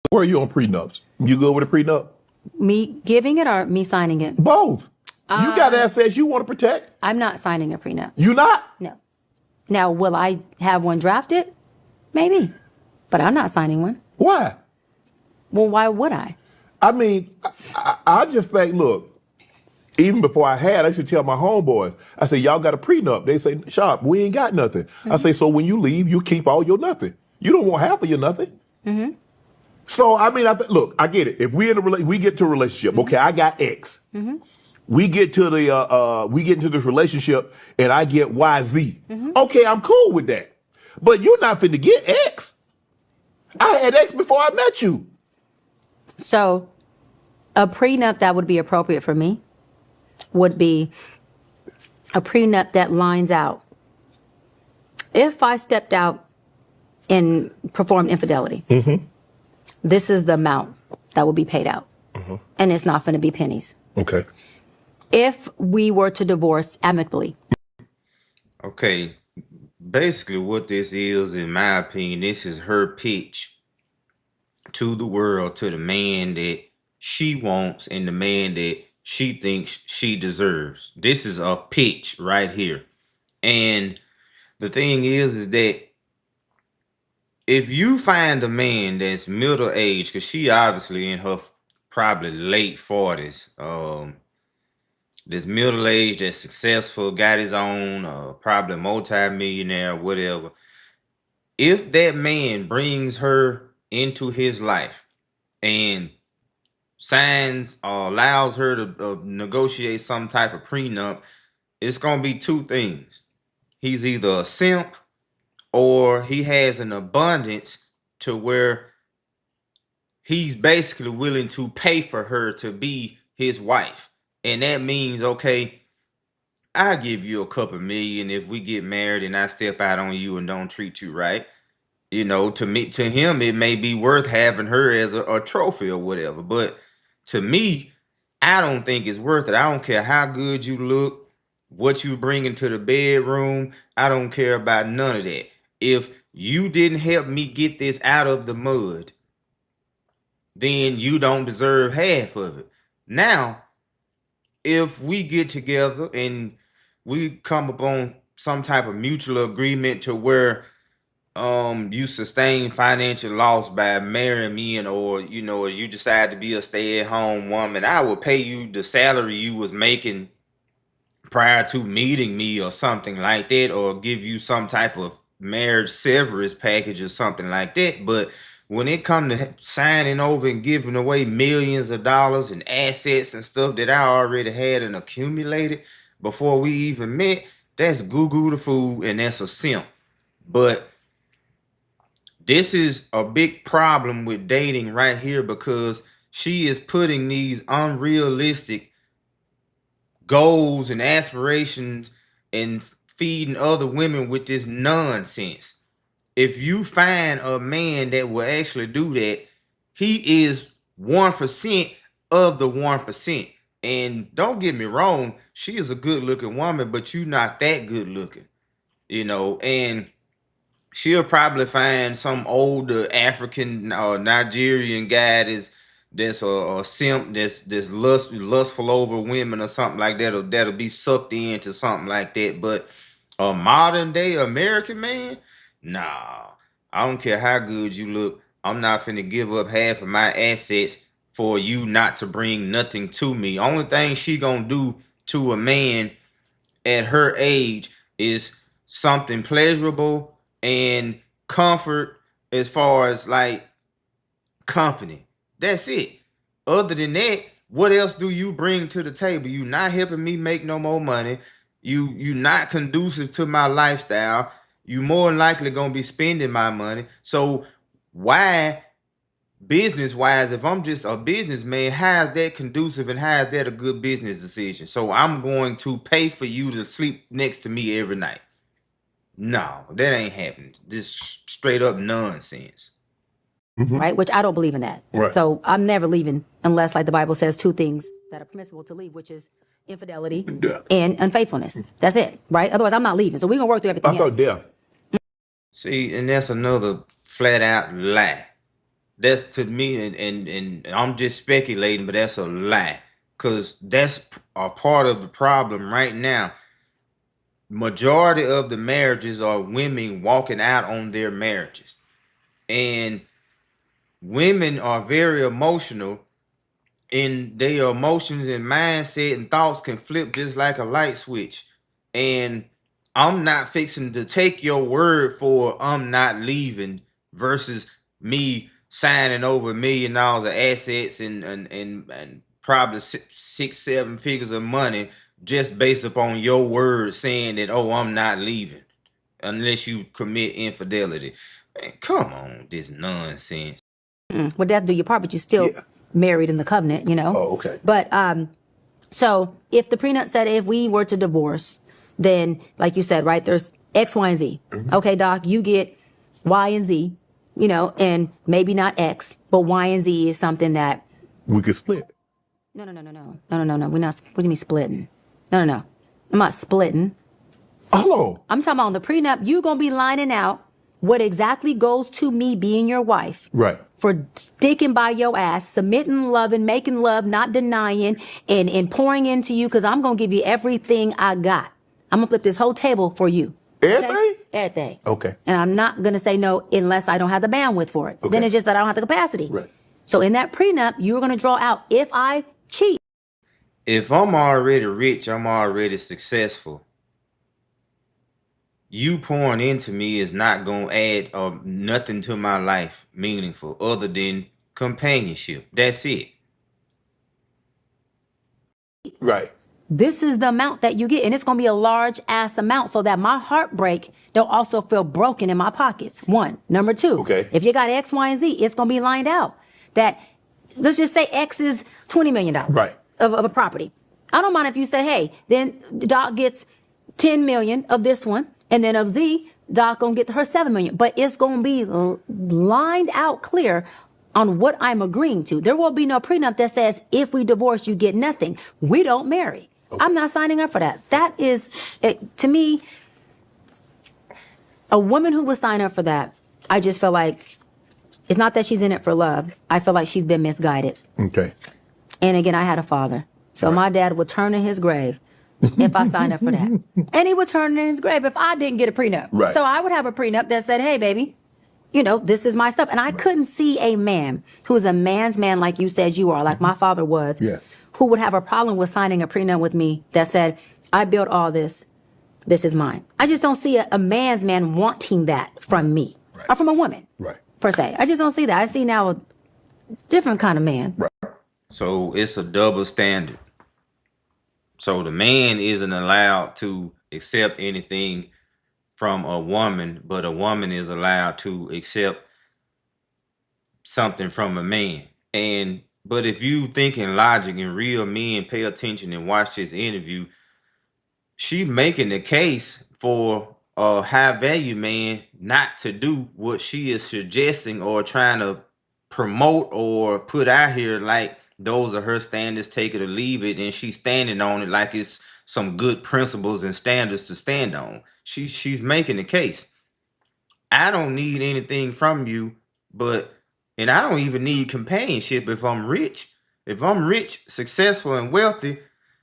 Where are you on prenups? You good with a prenup? Me giving it or me signing it? Both. You got assets you want to protect. I'm not signing a prenup. You not? No. Now, will I have one drafted? Maybe. But I'm not signing one. Why? Well, why would I? I mean, I just think, look, even before I used to tell my homeboys, I say, y'all got a prenup. They say, Sharp, we ain't got nothing. Mm-hmm. I say, so when you leave, you keep all your nothing. You don't want half of your nothing. Mm-hmm. So, I mean, look, I get it. If we we get to a relationship, mm-hmm. Okay, I got X. Mm-hmm. We get to into this relationship and I get YZ. Mm-hmm. Okay, I'm cool with that. But you're not finna get X. I had X before I met you. So, a prenup that would be appropriate for me would be a prenup that lines out. If I stepped out and performed infidelity, mm-hmm. This is the amount that will be paid out. Mm-hmm. And it's not going to be pennies. Okay. If we were to divorce amicably. Okay. Basically what this is, in my opinion, this is her pitch to the world, to the man that she wants and the man that she thinks she deserves. This is a pitch right here. And the thing is that if you find a man that's middle-aged, because she obviously in her probably late 40s, that's middle-aged, that's successful, got his own, probably multi-millionaire, whatever. If that man brings her into his life and signs or allows her to negotiate some type of prenup, it's going to be two things. He's either a simp or he has an abundance to where he's basically willing to pay for her to be his wife. And that means, okay, I'll give you a couple million if we get married and I step out on you and don't treat you right. You know, to him, it may be worth having her as a trophy or whatever. But to me, I don't think it's worth it. I don't care how good you look, what you bring into the bedroom. I don't care about none of that. If you didn't help me get this out of the mud, then you don't deserve half of it. Now, if we get together and we come upon some type of mutual agreement to where you sustain financial loss by marrying me, and or you decide to be a stay-at-home woman, I will pay you the salary you was making prior to meeting me or something like that, or give you some type of marriage severance package or something like that. But when it comes to signing over and giving away millions of dollars and assets and stuff that I already had and accumulated before we even met, that's goo-goo the fool, and that's a simp. But this is a big problem with dating right here, because she is putting these unrealistic goals and aspirations and feeding other women with this nonsense. If you find a man that will actually do that, he is 1% of the 1%. And don't get me wrong, she is a good looking woman, but you're not that good looking, and she'll probably find some older African or Nigerian guy that's a simp, that's lustful over women or something like that, that'll be sucked into something like that. But a modern day American man, nah. I don't care how good you look. I'm not finna give up half of my assets for you not to bring nothing to me. Only thing she gonna do to a man at her age is something pleasurable and comfort, as far as like company. That's it. Other than that, what else do you bring to the table? You not helping me make no more money. You not conducive to my lifestyle. You more than likely gonna be spending my money. So why, business wise, if I'm just a businessman, how is that conducive and how is that a good business decision? So I'm going to pay for you to sleep next to me every night. No, that ain't happening. Just straight up nonsense. Mm-hmm. Right? Which I don't believe in that. Right. So I'm never leaving unless, like the Bible says, two things that are permissible to leave, which is infidelity and unfaithfulness. That's it. Right? Otherwise, I'm not leaving. So we're going to work through everything else. Death. See, and that's another flat out lie. That's to me, and I'm just speculating, but that's a lie. Cause that's a part of the problem right now. Majority of the marriages are women walking out on their marriages. And women are very emotional, and their emotions and mindset and thoughts can flip just like a light switch. And I'm not fixing to take your word for I'm not leaving versus me signing over $1 million of assets and probably six, 7 figures of money just based upon your word saying that, oh, I'm not leaving unless you commit infidelity. Man, come on, this nonsense. Well, death do your part, but you still Yeah. married in the covenant, you know. Oh, okay. But so if the prenup said if we were to divorce, then like you said, right, there's X, Y, and Z. Okay, Doc, you get Y and Z, you know, and maybe not X, but Y and Z is something that We could split. no. We're not. What do you mean splitting? No. I'm not splitting. Hello. I'm talking about on the prenup. You gonna be lining out what exactly goes to me being your wife. Right. For sticking by your ass, submitting, loving, making love, not denying, and pouring into you, because I'm going to give you everything I got. I'm going to flip this whole table for you. Everything? Okay? Everything. Okay. And I'm not going to say no unless I don't have the bandwidth for it. Okay. Then it's just that I don't have the capacity. Right. So in that prenup, you're going to draw out if I cheat. If I'm already rich, I'm already successful. You pouring into me is not going to add nothing to my life meaningful other than companionship. That's it. Right. This is the amount that you get, and it's going to be a large ass amount so that my heartbreak don't also feel broken in my pockets. One. Number two, Okay. if you got X, Y, and Z, it's going to be lined out that, let's just say X is $20 million Right. of a property. I don't mind if you say, hey, then Doc gets 10 million of this one, and then of Z, Doc gonna get her 7 million. But it's gonna be lined out clear on what I'm agreeing to. There will be no prenup that says if we divorce, you get nothing. We don't marry. Okay. I'm not signing up for that. That is, to me, a woman who would sign up for that, I just feel like it's not that she's in it for love. I feel like she's been misguided. Okay. And again, I had a father. So my dad would turn in his grave if I signed up for that. And he would turn in his grave if I didn't get a prenup. Right. So I would have a prenup that said, hey, baby, you know, this is my stuff. And I couldn't see a man who's a man's man like you said you are, like my father was, who would have a problem with signing a prenup with me that said, I built all this. This is mine. I just don't see a man's man wanting that from me or from a woman, per se. I just don't see that. I see now a different kind of man. Right. So it's a double standard. So the man isn't allowed to accept anything from a woman, but a woman is allowed to accept something from a man. But if you think in logic and real men pay attention and watch this interview, she making the case for a high value man not to do what she is suggesting or trying to promote or put out here like those are her standards, take it or leave it, and she's standing on it like it's some good principles and standards to stand on. She's making the case. I don't need anything from you, and I don't even need companionship if I'm rich. If I'm rich, successful, and wealthy,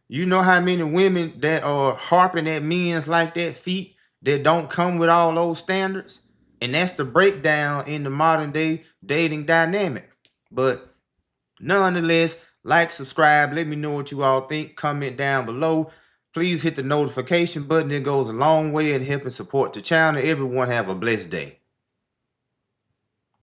you know how many women that are harping at men's like that feet that don't come with all those standards? And that's the breakdown in the modern day dating dynamic. But nonetheless, like, subscribe, let me know what you all think, comment down below. Please hit the notification button. It goes a long way in helping support the channel. Everyone have a blessed day.